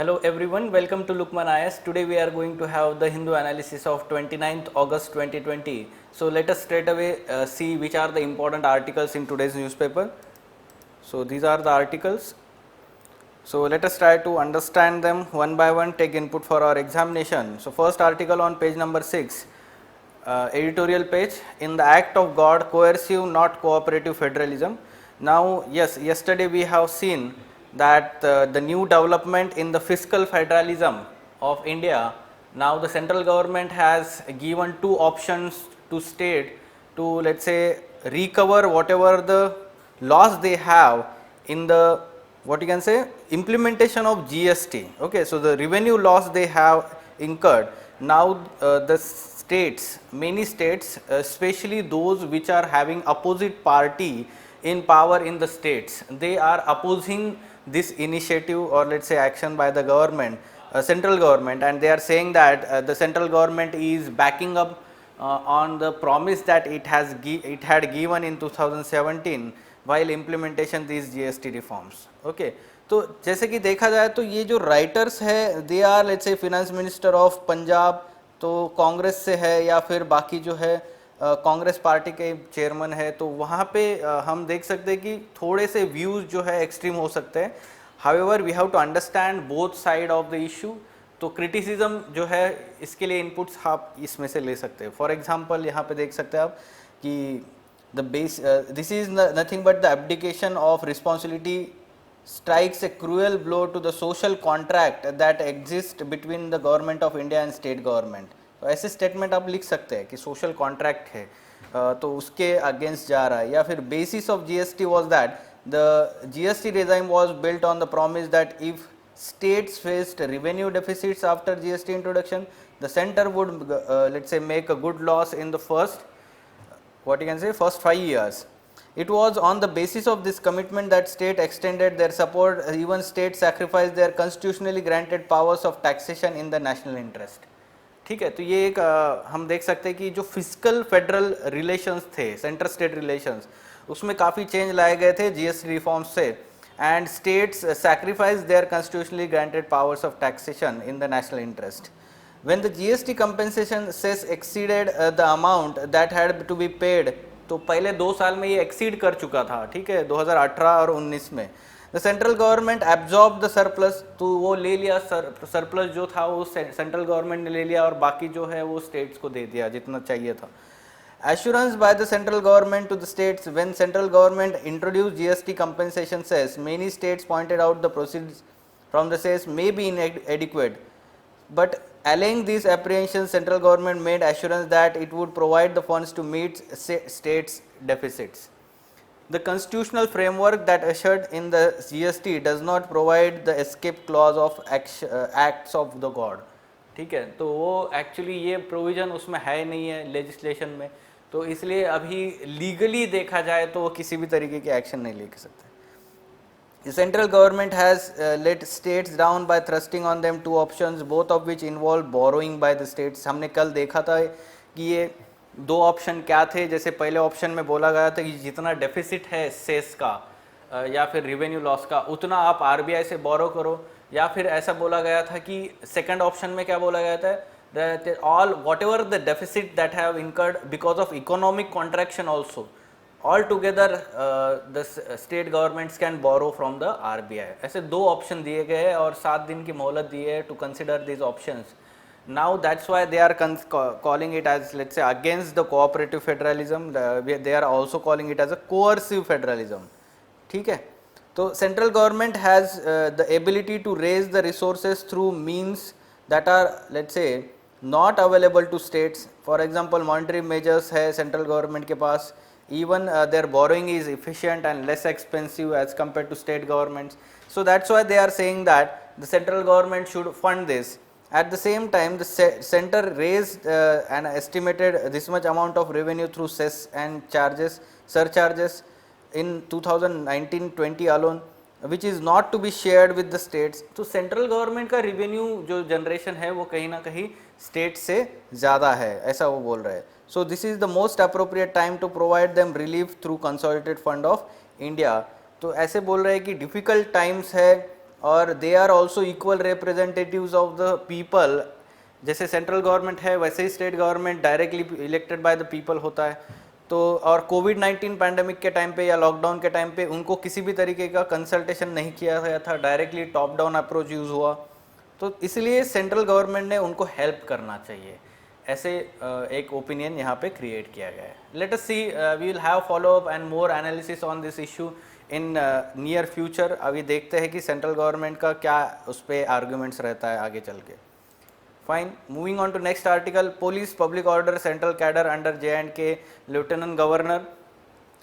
Hello everyone, welcome to Lukman IS. Today we are going to have the Hindu analysis of 29th August 2020. So let us straight away see which are the important articles in today's newspaper. So these are the articles. So let us try to understand them one by one, take input for our examination. So first article on page number 6, editorial page, in the act of God, coercive not cooperative federalism. Now yes, yesterday we have seen that the new development in the fiscal federalism of India. Now the central government has given two options to state to, let's say, recover whatever the loss they have in the, what you can say, implementation of GST. Okay, so the revenue loss they have incurred. Now the states, many states, especially those which are having opposite party in power in the states, they are opposing this initiative or let's say action by the government, central government, and they are saying that the central government is backing up on the promise that it had given in 2017 while implementation these GST reforms. Okay, तो जैसे कि देखा जाए तो ये जो writers है they are let's say finance minister of Punjab, तो कांग्रेस से है या फिर बाकी जो है कांग्रेस पार्टी के चेयरमैन है, तो वहाँ पे हम देख सकते हैं कि थोड़े से व्यूज़ जो है एक्सट्रीम हो सकते हैं. However we have to understand both side of the issue. तो क्रिटिसिज्म जो है इसके लिए इनपुट्स आप इसमें से ले सकते हैं. फॉर एग्जांपल यहाँ पे देख सकते हैं आप कि the base this is nothing but the abdication of responsibility strikes a cruel blow to the social contract that exists between the government of India and state government. तो ऐसे स्टेटमेंट आप लिख सकते हैं कि सोशल कॉन्ट्रैक्ट है तो उसके अगेंस्ट जा रहा है. या फिर basis of GST was that the GST regime was built on the promise that if states faced revenue deficits after GST introduction, the center would let's say make a good loss in the first, what you can say, first 5 years. It was on the basis of this commitment that state extended their support, even states sacrificed their constitutionally granted powers of taxation in the national interest. ठीक है, तो ये एक हम देख सकते हैं कि जो फिजिकल फेडरल रिलेशंस थे, सेंटर स्टेट रिलेशंस, उसमें काफ़ी चेंज लाए गए थे जीएसटी रिफॉर्म्स से, and states sacrifice there constitutionally granted powers of taxation in the national interest. When the GST compensation cess exceeded the amount that had to be paid, तो पहले 2 साल में ये एक्सीड कर चुका था. ठीक है, 2018 और 19 में the central government absorb the surplus, तो वो ले लिया, सरप्लस जो था वो सेंट्रल गवर्नमेंट ने ले लिया और बाकी जो है वो स्टेट्स को दे दिया जितना चाहिए था. Assurance by the central government to the states. When central government introduced GST compensation cess, many states pointed out the proceeds from the cess may be inadequate, but allaying these apprehensions, central government made assurance that it would provide the funds to meet states' deficits. The constitutional framework that ushered in the GST does not provide the escape clause of acts of the God. ठीक है, तो वो actually ये provision उसमें है नहीं है legislation में, तो इसलिए अभी लीगली देखा जाए तो वो किसी भी तरीके के एक्शन नहीं ले सकते. The central government has let states down by thrusting on them two options, both of which involve borrowing by the states. हमने कल देखा था कि ये दो ऑप्शन क्या थे. जैसे पहले ऑप्शन में बोला गया था कि जितना डेफिसिट है सेस का या फिर रिवेन्यू लॉस का उतना आप आरबीआई से बोरो करो, या फिर ऐसा बोला गया था कि सेकंड ऑप्शन में क्या बोला गया था, that all whatever the deficit that have incurred because of economic contraction also, all together the state governments can borrow from the RBI. ऐसे दो ऑप्शन दिए गए हैं और 7 दिन की मोहलत दी है to consider these options. Now that's why they are calling it as, let's say, against the cooperative federalism. They are also calling it as a coercive federalism. ठीक है, तो central government has the ability to raise the resources through means that are, let's say, not available to states. For example monetary measures है central government के पास, even their borrowing is efficient and less expensive as compared to state governments. So that's why they are saying that the central government should fund this. At the same time, the center raised an estimated this much amount of revenue through cess and surcharges in 2019-20 alone, which is not to be shared with the states. तो central government का revenue जो generation है वो कहीं ना कहीं state से ज़्यादा है, ऐसा वो बोल रहे हैं. So this is the most appropriate time to provide them relief through consolidated fund of India. तो ऐसे बोल रहे हैं कि डिफ़िकल्ट टाइम्स है और they are also equal representatives of the people. जैसे सेंट्रल गवर्नमेंट है वैसे ही state government directly elected by the people होता है। तो और कोविड-19 पैंडेमिक के टाइम पे या लॉकडाउन के टाइम पे उनको किसी भी तरीके का कंसल्टेशन नहीं किया गया था, directly top down approach use हुआ। तो इसलिए सेंट्रल गवर्नमेंट ने उनको हेल्प करना चाहिए, ऐसे एक ओपिनियन यहाँ पे क्रिएट किया गया है। Let us see, we will have follow up and more analysis on this issue in near future. अभी देखते हैं कि सेंट्रल गवर्नमेंट का क्या उस पर आर्ग्यूमेंट्स रहता है आगे चल के। Fine, moving on to next article, police public order central cadre under J&K lieutenant governor.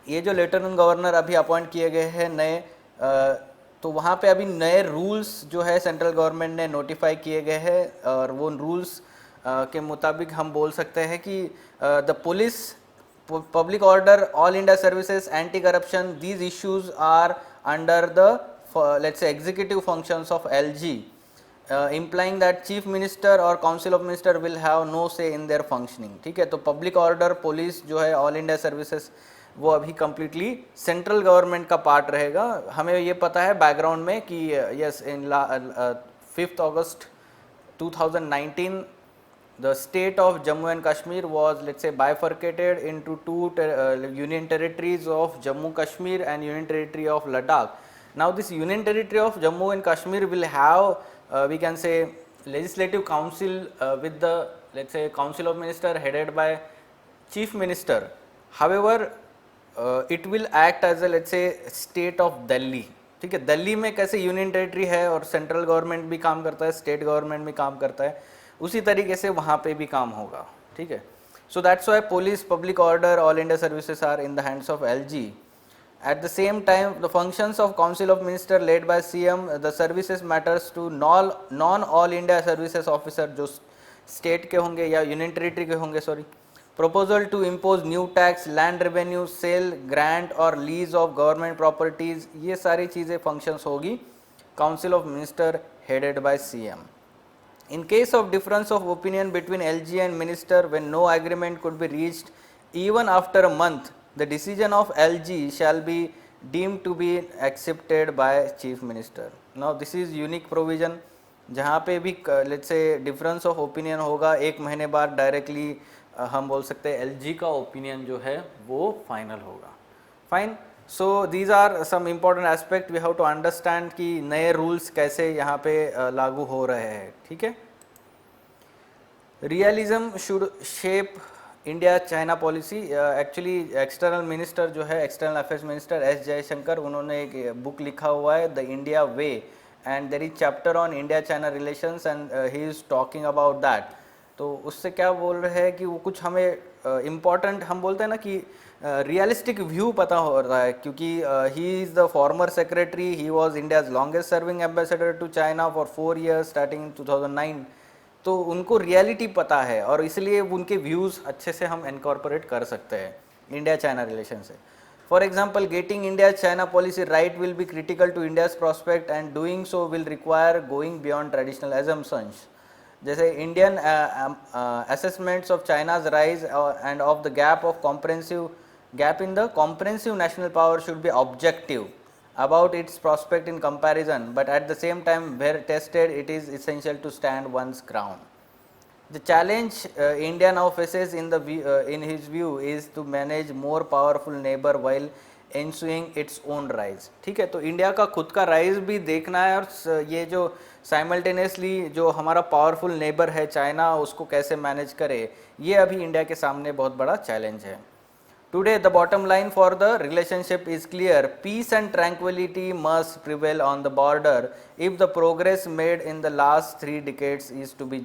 ये जो लेफ्टिनेंट गवर्नर अभी अपॉइंट किए गए हैं नए, तो वहाँ पे अभी नए रूल्स जो है सेंट्रल गवर्नमेंट ने नोटिफाई किए गए हैं, और वो रूल्स के मुताबिक हम बोल सकते हैं कि the police public order all India services anti corruption these issues are under the let's say executive functions of LG, implying that chief minister or council of minister will have no say in their functioning। ठीक है, तो public order police जो है all India services वो अभी completely central government का part रहेगा। हमें ये पता है बैकग्राउंड में कि yes in 5 August 2019 the state of Jammu and Kashmir was, let's say, bifurcated into two union territories of Jammu Kashmir and union territory of Ladakh. Now this union territory of Jammu and Kashmir will have we can say legislative council with the, let's say, council of minister headed by chief minister. However it will act as a, let's say, state of Delhi। ठीक है, दिल्ली में कैसे union territory है और central government भी काम करता है, स्टेट गवर्नमेंट भी काम करता है, उसी तरीके से वहाँ पे भी काम होगा। ठीक है, so that's why police public order all India services are in the hands of LG। At the same time, the functions of Council of Minister led by CM, the services matters to non all India services officer जो state के होंगे या union territory के होंगे, sorry। Proposal to impose new tax, land revenue, sale, grant or lease of government properties, ये सारी चीज़ें functions होगी Council of Minister headed by CM। In case of difference of opinion between LG and minister, when no agreement could be reached even after a month, the decision of LG shall be deemed to be accepted by chief minister। Now this is unique provision, जहाँ पे भी let's say difference of opinion होगा, एक महीने बाद directly हम बोल सकते हैं LG का ओपिनियन जो है वो फाइनल होगा। Fine, so these are some important aspect we have to understand कि नए रूल्स कैसे यहाँ पे लागू हो रहे हैं। ठीक है, realism should shape India China policy. Actually external minister जो है, external affairs minister S Jaishankar, उन्होंने एक बुक लिखा हुआ है the India way, and there is chapter on India China relations and he is talking about that. तो उससे क्या बोल रहे हैं कि वो कुछ हमें इम्पॉर्टेंट हम बोलते हैं ना कि रियलिस्टिक व्यू पता हो रहा है, क्योंकि he is the former secretary, he was India's longest serving ambassador to China for 4 years starting in 2009। तो उनको रियलिटी पता है और इसलिए उनके व्यूज़ अच्छे से हम इनकॉर्पोरेट कर सकते हैं इंडिया चाइना रिलेशन से। For example, getting India China policy right will be critical to India's prospect and doing so will require going beyond traditional assumptions. जैसे Indian assessments of China's rise and of the gap in the comprehensive national power should be objective about its prospect in comparison, but at the same time where tested it is essential to stand one's ground। The challenge India now faces in his view is to manage more powerful neighbor while ensuring its own rise। ठीक है, तो India का खुद का rise भी देखना है और ये जो साइमल्टेनियसली जो हमारा पावरफुल नेबर है चाइना, उसको कैसे मैनेज करे, ये अभी इंडिया के सामने बहुत बड़ा चैलेंज है। Today the bottom line for the relationship is clear, peace and tranquility must prevail on the border if the progress made in the last 3 decades is to be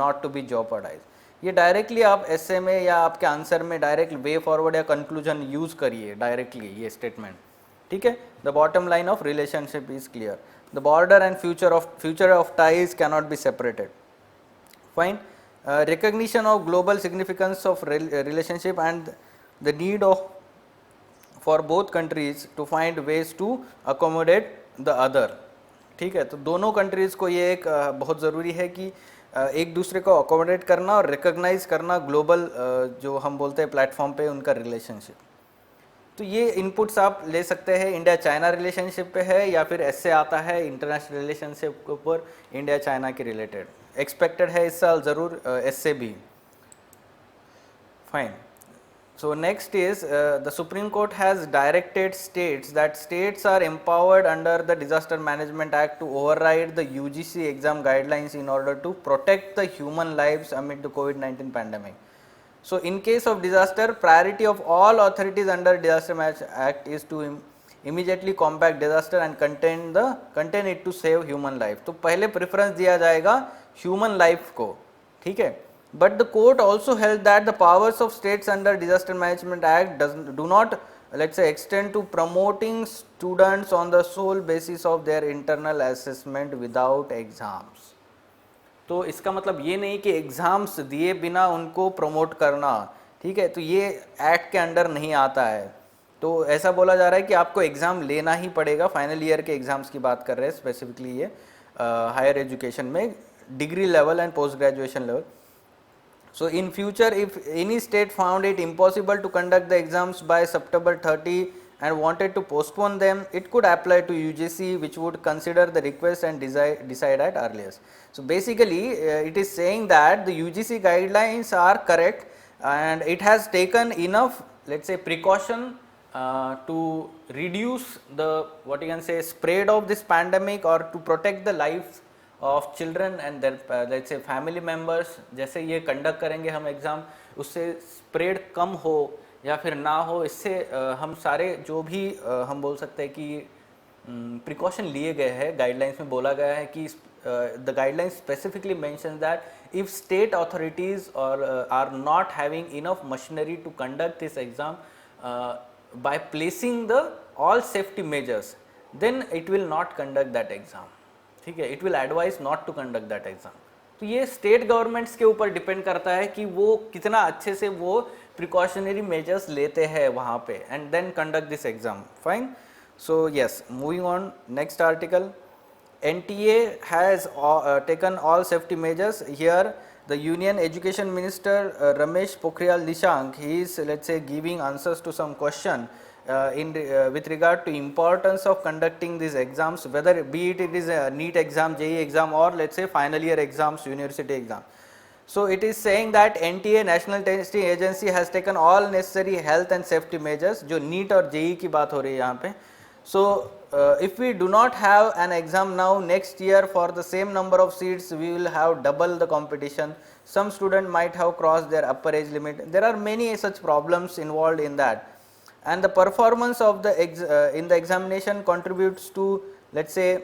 not to be jeopardized। ये directly आप ऐसे में या आपके answer में direct way forward या conclusion use करिए directly ये स्टेटमेंट। ठीक है, the bottom line of relationship is clear, the border and future of ties cannot be separated. Fine, recognition of global significance of relationship and the need of for both countries to find ways to accommodate the other। ठीक है, तो दोनों countries को ये एक बहुत ज़रूरी है कि एक दूसरे को अकोमोडेट करना और रिकॉग्नाइज करना ग्लोबल जो हम बोलते हैं प्लेटफॉर्म पे उनका रिलेशनशिप। तो ये इनपुट्स आप ले सकते हैं, इंडिया चाइना रिलेशनशिप पे है या फिर ऐसे आता है इंटरनेशनल रिलेशनशिप के ऊपर इंडिया चाइना के रिलेटेड, एक्सपेक्टेड है इस साल ज़रूर ऐसे भी। Fine. So next is the Supreme Court has directed states that states are empowered under the Disaster Management Act to override the UGC exam guidelines in order to protect the human lives amid the COVID-19 pandemic. So in case of disaster, priority of all authorities under Disaster Management Act is to immediately combat disaster and contain it to save human life. तो पहले preference दिया जाएगा human life को, ठीक है। But the court also held that the powers of states under Disaster Management Act do not, let's say, extend to promoting students on the sole basis of their internal assessment without exams. तो इसका मतलब ये नहीं कि exams दिए बिना उनको promote करना, ठीक है, तो ये एक्ट के अंडर नहीं आता है। तो ऐसा बोला जा रहा है कि आपको एग्ज़ाम लेना ही पड़ेगा, फाइनल ईयर के एग्ज़ाम्स की बात कर रहे हैं स्पेसिफिकली ये हायर एजुकेशन में, degree level and post graduation level. So in future, if any state found it impossible to conduct the exams by September 30 and wanted to postpone them, it could apply to UGC, which would consider the request and decide at earliest. So basically, it is saying that the UGC guidelines are correct and it has taken enough, let's say, precaution to reduce the, what you can say, spread of this pandemic or to protect the lives of children and their let's say family members. जैसे ये conduct करेंगे हम exam, उससे spread कम हो या फिर ना हो, इससे हम सारे जो भी हम बोल सकते हैं कि प्रिकॉशन लिए गए हैं। गाइडलाइंस में बोला गया है कि the guidelines specifically mention that if state authorities और are not having enough machinery to conduct this exam by placing the all safety measures, then it will not conduct that exam, ठीक है, it will advise not to conduct that exam. तो ये state governments के ऊपर depend करता है कि वो कितना अच्छे से वो प्रिकॉशनरी मेजर्स लेते हैं वहाँ पे and then conduct this exam. Fine. So yes, moving on next article, NTA has taken all safety measures. Here the Union Education Minister Ramesh Pokhriyal Nishank, he is, let's say, giving answers to some question with regard to importance of conducting these exams, whether be it is a NEET exam, JEE exam, or let's say final year exams, university exam. So it is saying that NTA, National Testing Agency, has taken all necessary health and safety measures. जो NEET और JEE की बात हो रही है यहाँ पे. So if we do not have an exam now, next year for the same number of seats we will have double the competition. Some student might have crossed their upper age limit. There are many such problems involved in that. And the performance of the in the examination contributes to, let's say,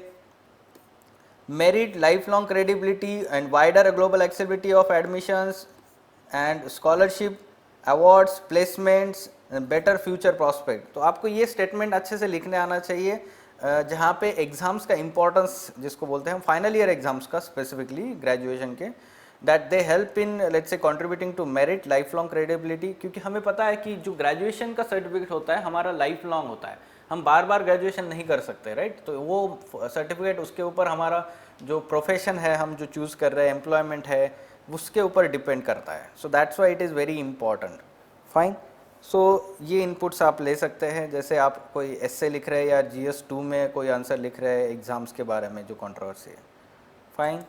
merit, lifelong credibility and wider global acceptability of admissions and scholarship, awards, placements and better future prospect. तो आपको ये statement अच्छे से लिखने आना चाहिए जहाँ पे एग्ज़ाम्स का इम्पोर्टेंस जिसको बोलते हैं फाइनल ईयर एग्ज़ाम्स का, स्पेसिफिकली ग्रेजुएशन के, that they help in, let's say, contributing to merit, lifelong credibility. क्योंकि हमें पता है कि जो ग्रेजुएशन का सर्टिफिकेट होता है हमारा लाइफ लॉन्ग होता है, हम बार बार ग्रेजुएशन नहीं कर सकते, राइट। तो वो सर्टिफिकेट उसके ऊपर हमारा जो प्रोफेशन है हम जो चूज़ कर रहे हैं, एम्प्लॉयमेंट है, उसके ऊपर डिपेंड करता है. So that's why it is very important. Fine. So ये इनपुट्स आप ले सकते हैं, जैसे आप कोई एस्से लिख रहे हैं या GS2 में कोई आंसर लिख रहे हैं एग्ज़ाम्स के बारे में जो कंट्रोवर्सी है. Fine.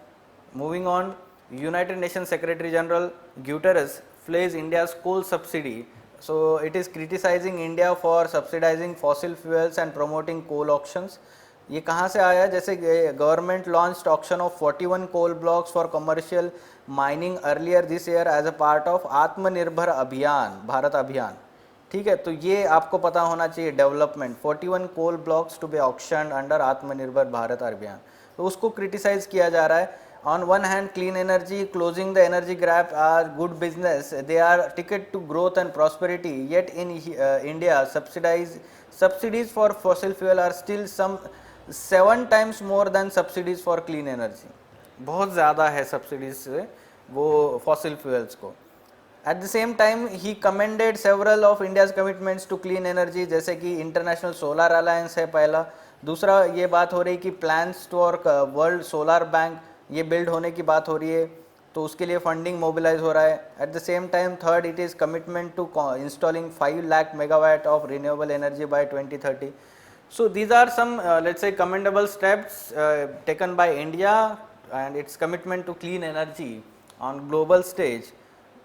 Moving on, United Nation Secretary General Guterres flays India's coal subsidy. So it is criticizing India for subsidizing fossil fuels and promoting coal auctions. ये कहाँ से आया? जैसे government launched auction of 41 coal blocks for commercial mining earlier this year as a part of Atmanirbhar Abhiyan, Bharat अभियान. ठीक है, तो ये आपको पता होना चाहिए development. 41 coal blocks to be auction under Atmanirbhar Bharat अभियान. तो उसको क्रिटिसाइज किया जा रहा है. On one hand, clean energy, closing the energy gap are good business. They are ticket to growth and prosperity. Yet in India, subsidies for fossil fuel are still some 7 times more than subsidies for clean energy. बहुत ज़्यादा है subsidies से वो fossil fuels को. At the same time, he commended several of India's commitments to clean energy, जैसे कि International Solar Alliance है पहला. दूसरा ये बात हो रही कि plans to work World Solar Bank ये बिल्ड होने की बात हो रही है. तो उसके लिए फंडिंग मोबिलाइज हो रहा है. At the same time third, it is commitment to installing 5 lakh megawatt of renewable energy by 2030. So these are some let's say commendable steps taken by India and its commitment to clean energy on global stage.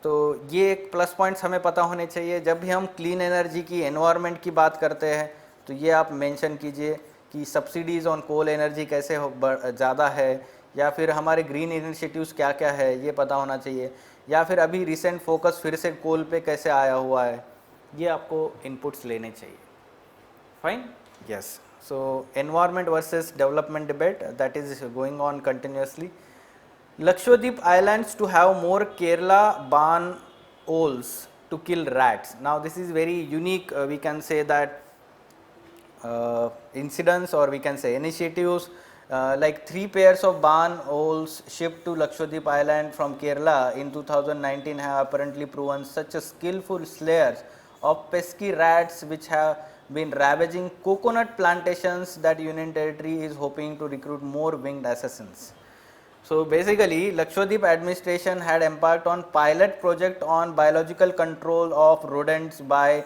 तो ये एक plus points हमें पता होने चाहिए जब भी हम क्लीन एनर्जी की, एनवायरनमेंट की बात करते हैं. तो ये आप मेंशन कीजिए कि सब्सिडीज़ ऑन कोल एनर्जी कैसे ज़्यादा है, या फिर हमारे ग्रीन इनिशिएटिव्स क्या क्या है ये पता होना चाहिए, या फिर अभी रिसेंट फोकस फिर से कोल पे कैसे आया हुआ है, ये आपको इनपुट्स लेने चाहिए. Fine. Yes. So environment versus development debate that is going on continuously. Lakshadweep Islands to have more Kerala barn owls to kill rats. Now this is very unique. We can say that incidents, or we can say initiatives. Like 3 pairs of barn owls shipped to Lakshadweep Island from Kerala in 2019 have apparently proven such a skillful slayers of pesky rats which have been ravaging coconut plantations that Union Territory is hoping to recruit more winged assassins. So basically, Lakshadweep administration had embarked on pilot project on biological control of rodents by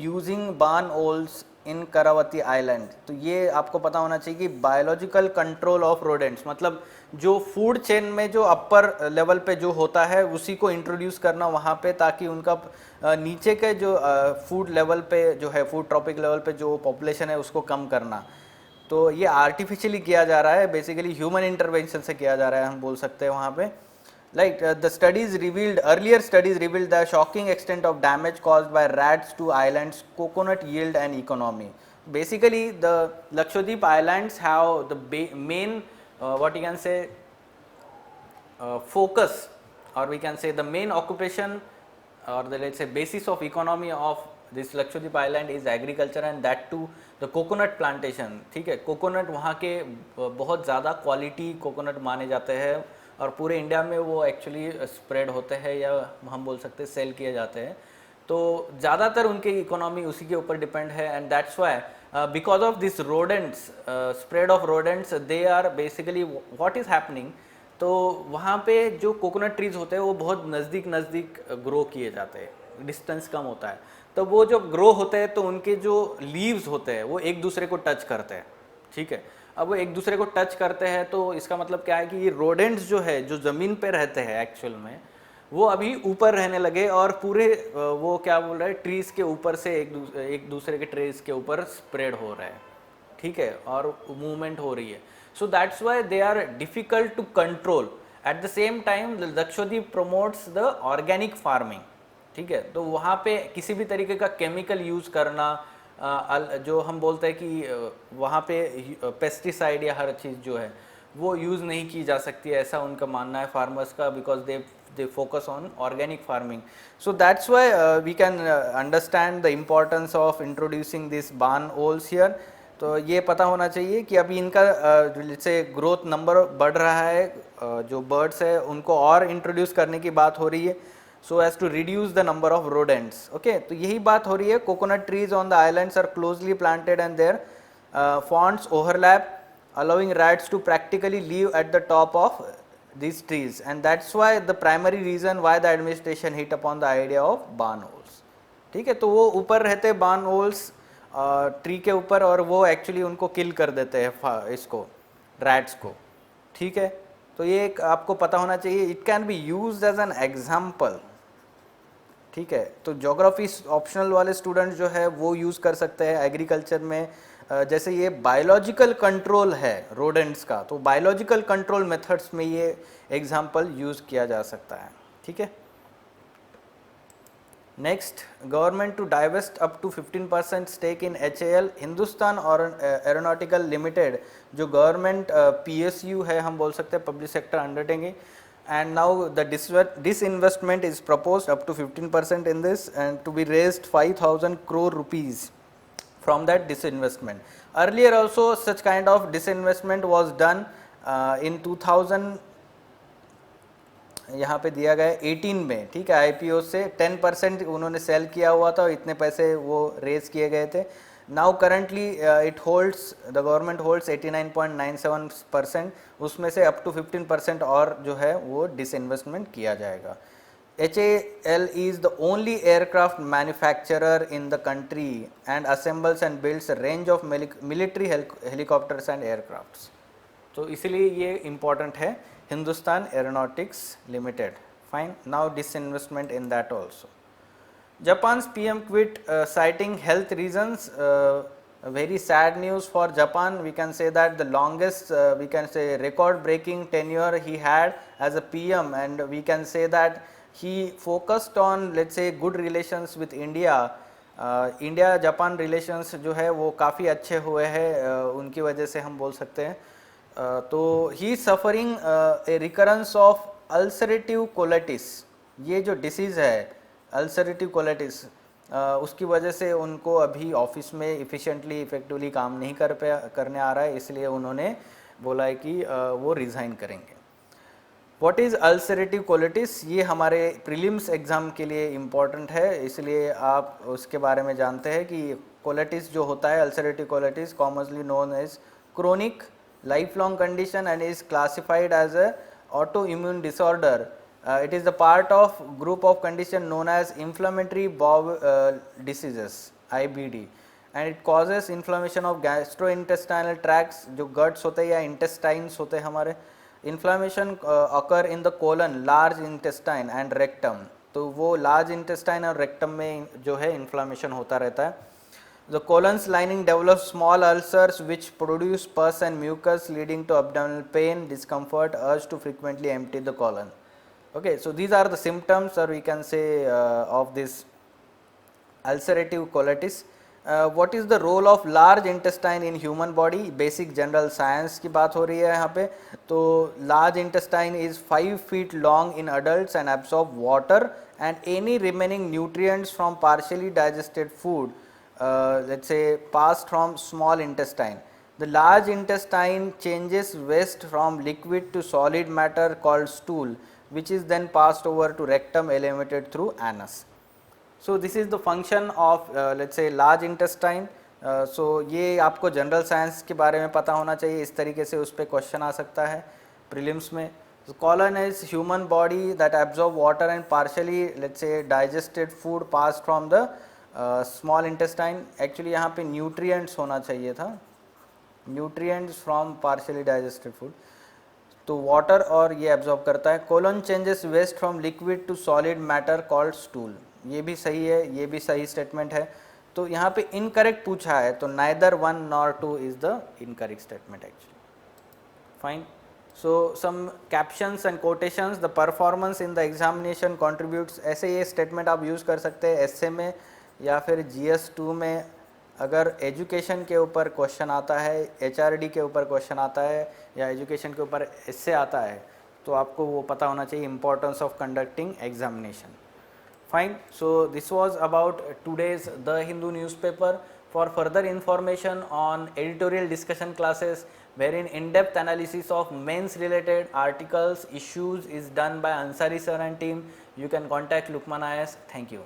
using barn owls in Karavati island. तो ये आपको पता होना चाहिए कि biological control of rodents मतलब जो food chain में जो अपर लेवल पे जो होता है उसी को इंट्रोड्यूस करना वहाँ पे, ताकि उनका नीचे के जो फूड लेवल पे जो है, फूड ट्रॉपिक लेवल पे जो पॉपुलेशन है उसको कम करना. तो ये आर्टिफिशियली किया जा रहा है, बेसिकली ह्यूमन इंटरवेंशन से किया जा रहा है, हम बोल सकते हैं वहाँ पे. Like the earlier studies revealed the shocking extent of damage caused by rats to islands' coconut yield and economy. Basically, the Lakshadweep Islands have the main, what you can say, focus, or we can say the main occupation, or the let's say basis of economy of this Lakshadweep Island is agriculture, and that too the coconut plantation. ठीक है, coconut वहाँ के बहुत ज़्यादा quality coconut माने जाते हैं और पूरे इंडिया में वो एक्चुअली स्प्रेड होते हैं, या हम बोल सकते हैं सेल किए जाते हैं. तो ज़्यादातर उनकी इकोनॉमी उसी के ऊपर डिपेंड है. And that's why because of this rodents, spread of rodents, they are basically what is happening. तो वहाँ पे जो कोकोनट ट्रीज होते हैं वो बहुत नज़दीक ग्रो किए जाते हैं, डिस्टेंस कम होता है. तो वो जो ग्रो होते हैं तो उनके जो लीव्स होते हैं वो एक दूसरे को टच करते हैं. ठीक है, अब वो एक दूसरे को टच करते हैं तो इसका मतलब क्या है कि ये रोडेंट्स जो है, जो ज़मीन पे रहते हैं एक्चुअल में, वो अभी ऊपर रहने लगे और पूरे वो क्या बोल रहे हैं, ट्रीज़ के ऊपर से एक दूसरे के ट्रीज़ के ऊपर स्प्रेड हो रहा है. ठीक है, और मूवमेंट हो रही है. So that's why they are difficult to control. At the same time Lakshadweep promotes the organic farming. ठीक है, तो वहाँ पे किसी भी तरीके का केमिकल यूज़ करना, जो हम बोलते हैं कि वहाँ पे पेस्टिसाइड या हर चीज़ जो है वो यूज़ नहीं की जा सकती है, ऐसा उनका मानना है फार्मर्स का, because they focus on organic farming. So that's why we can understand the importance of introducing this barn owls here. तो ये पता होना चाहिए कि अभी इनका जैसे ग्रोथ नंबर बढ़ रहा है, जो बर्ड्स है उनको और इंट्रोड्यूस करने की बात हो रही है, so as to reduce the number of rodents. Okay, तो यही बात हो रही है. coconut trees on the islands are closely planted and their fronds overlap, allowing rats to practically live at the top of these trees, and that's why the primary reason why the administration hit upon the idea of barn owls. ठीक है, तो वो ऊपर रहते barn owls tree के ऊपर, और वो एक्चुअली उनको किल कर देते हैं, इसको रैट्स को. ठीक है, तो ये एक आपको पता होना चाहिए. It can be used as an example. ठीक है, तो ज्योग्राफी ऑप्शनल वाले स्टूडेंट्स जो है वो यूज़ कर सकते हैं एग्रीकल्चर में. जैसे ये बायोलॉजिकल कंट्रोल है रोडेंट्स का, तो बायोलॉजिकल कंट्रोल मेथड्स में ये एग्जाम्पल यूज़ किया जा सकता है. ठीक है, next, government to divest up to 15% stake in HAL, Hindustan और एरोनॉटिकल लिमिटेड, जो गवर्नमेंट PSU है, हम बोल सकते हैं public sector undertaking. And now the disinvestment is proposed up to 15% in this, and to be raised 5,000 crore rupees from that disinvestment. Earlier also such kind of disinvestment was done in 2000, यहाँ पे दिया गया 18 में. ठीक है, IPO से 10% उन्होंने cell किया हुआ था और इतने पैसे वो रेज किए गए थे. Now currently it holds, the government holds 89.97%, उसमें से अप टू 15% और जो है वो डिसइन्वेस्टमेंट किया जाएगा. HAL is the only aircraft manufacturer in the country and assembles and builds a range of military helicopters and aircrafts. तो इसीलिए ये important है, Hindustan aeronautics limited. Fine. Now disinvestment in that also. Japan's PM quit citing health reasons. Very sad news for Japan. We can say that the longest, we can say record breaking tenure he had as a PM, and we can say that he focused on, let's say, good relations with India. India Japan relations जो है वो काफ़ी अच्छे हुए हैं, उनकी वजह से हम बोल सकते हैं. तो he suffering a recurrence of ulcerative colitis. ये जो डिसीज़ है अल्सरेटिव कोलाइटिस, उसकी वजह से उनको अभी ऑफिस में इफ़िशेंटली इफ़ेक्टिवली काम नहीं करने आ रहा है, इसलिए उन्होंने बोला है कि वो रिज़ाइन करेंगे. What is ulcerative colitis? ये हमारे प्रीलिम्स एग्ज़ाम के लिए इम्पॉर्टेंट है, इसलिए आप उसके बारे में जानते हैं कि कोलाइटिस जो होता है, ulcerative colitis commonly known as chronic life long condition and is classified as a auto immune disorder. It is the part of group of condition known as inflammatory bowel diseases, IBD, and it causes inflammation of gastrointestinal tracts, जो guts होते हैं या intestines होते हैं हमारे. Inflammation occur in the colon, large intestine and rectum. तो वो large intestine और rectum में जो है inflammation होता रहता है. The colon's lining develops small ulcers which produce pus and mucus, leading to abdominal pain, discomfort, urge to frequently empty the colon. Okay, so these are the symptoms, or we can say of this ulcerative colitis. What is the role of large intestine in human body? Basic general science की बात हो रही है यहाँ पे. तो large intestine is 5 feet long in adults and absorb water and any remaining nutrients from partially digested food, let's say passed from small intestine. The large intestine changes waste from liquid to solid matter called stool, which is then passed over to rectum, eliminated through anus. So this is the function of let's say large intestine. So ये आपको general science के बारे में पता होना चाहिए, इस तरीके से उस पर क्वेश्चन आ सकता है प्रीलिम्स में. So colon is human body that absorb water and partially, let's say, digested food passed from the small intestine. Actually यहाँ पे nutrients होना चाहिए था, nutrients from partially digested food. तो वाटर और ये एब्जॉर्ब करता है. Colon changes waste from liquid to solid matter called stool. ये भी सही है, ये भी सही स्टेटमेंट है. तो यहाँ पे इनकरेक्ट पूछा है, तो neither 1 nor 2 is the incorrect statement actually. Fine. So some captions and quotations. The performance in the examination contributes. ऐसे ये स्टेटमेंट आप यूज़ कर सकते हैं एसए में या फिर GS2 में. अगर एजुकेशन के ऊपर क्वेश्चन आता है, HRD के ऊपर क्वेश्चन आता है या एजुकेशन के ऊपर एस्से आता है, तो आपको वो पता होना चाहिए importance of conducting examination. Fine. So this was about today's the Hindu newspaper. For further information on editorial discussion classes wherein in-depth analysis of mains related articles issues is done by Ansari sir and team, you can contact Lukman IAS. Thank you.